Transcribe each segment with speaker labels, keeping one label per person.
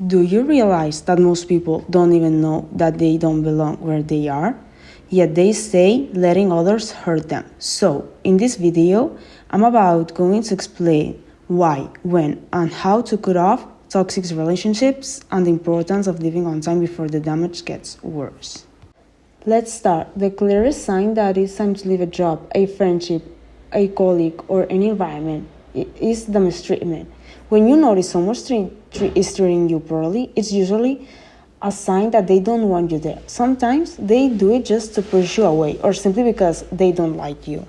Speaker 1: Do you realize that most people don't even know that they don't belong where they are? Yet they say letting others hurt them. So, in this video, I'm going to explain why, when, and how to cut off toxic relationships and the importance of living on time before the damage gets worse. Let's start. The clearest sign that it's time to leave a job, a friendship, a colleague, or any environment is the mistreatment. When you notice someone is treating you poorly, it's usually a sign that they don't want you there. Sometimes they do it just to push you away or simply because they don't like you.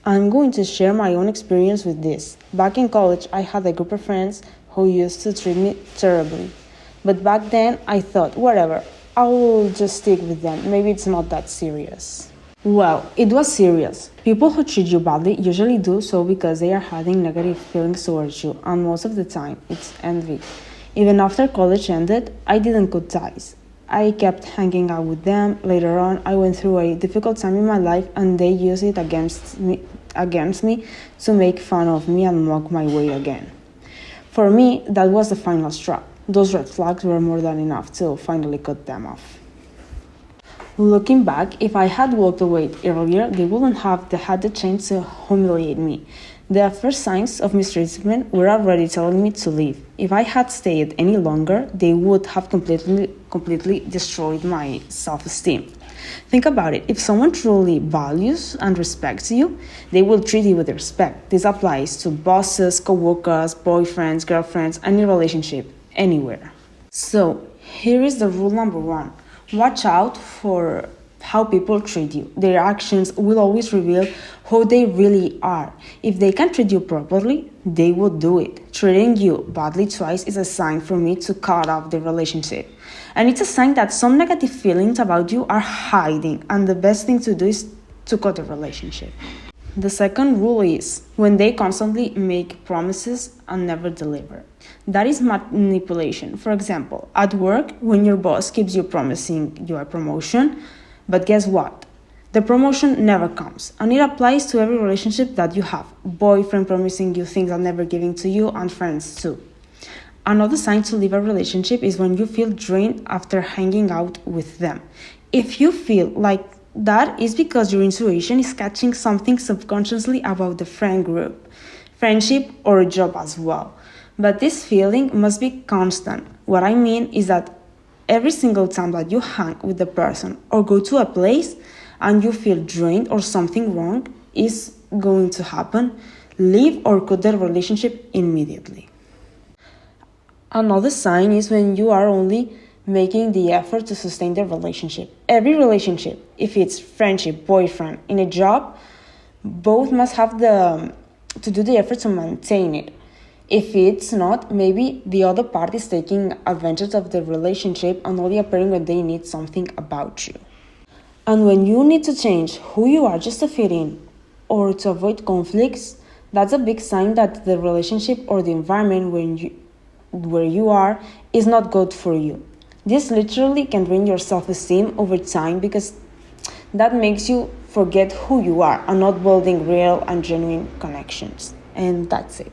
Speaker 1: I'm going to share my own experience with this. Back in college, I had a group of friends who used to treat me terribly. But back then, I thought, whatever, I will just stick with them. Maybe it's not that serious. Well, it was serious. People who treat you badly usually do so because they are having negative feelings towards you, and most of the time, it's envy. Even after college ended, I didn't cut ties. I kept hanging out with them. Later on, I went through a difficult time in my life, and they used it against me to make fun of me and mock my way again. For me, that was the final straw. Those red flags were more than enough to finally cut them off. Looking back, if I had walked away earlier, they wouldn't have had the chance to humiliate me. The first signs of mistreatment were already telling me to leave. If I had stayed any longer, they would have completely destroyed my self-esteem. Think about it. If someone truly values and respects you, they will treat you with respect. This applies to bosses, co-workers, boyfriends, girlfriends, any relationship, anywhere. So, here is the rule number 1. Watch out for how people treat you. Their actions will always reveal who they really are. If they can treat you properly, they will do it. Treating you badly twice is a sign for me to cut off the relationship. And it's a sign that some negative feelings about you are hiding, and the best thing to do is to cut the relationship. The second rule is when they constantly make promises and never deliver. That is manipulation. For example, at work, when your boss keeps you promising you a promotion, but guess what? The promotion never comes, and it applies to every relationship that you have. Boyfriend promising you things and never giving to you, and friends too. Another sign to leave a relationship is when you feel drained after hanging out with them. If you feel like that is because your intuition is catching something subconsciously about the friend group, friendship, or job as well. But this feeling must be constant. What I mean is that every single time that you hang with the person or go to a place and you feel drained or something wrong is going to happen, leave or cut the relationship immediately. Another sign is when you are only making the effort to sustain the relationship. Every relationship, if it's friendship, boyfriend, in a job, both must have to do the effort to maintain it. If it's not, maybe the other party is taking advantage of the relationship and only appearing when they need something about you. And when you need to change who you are just to fit in or to avoid conflicts, that's a big sign that the relationship or the environment where you are is not good for you. This literally can drain your self-esteem over time because that makes you forget who you are and not building real and genuine connections. And that's it.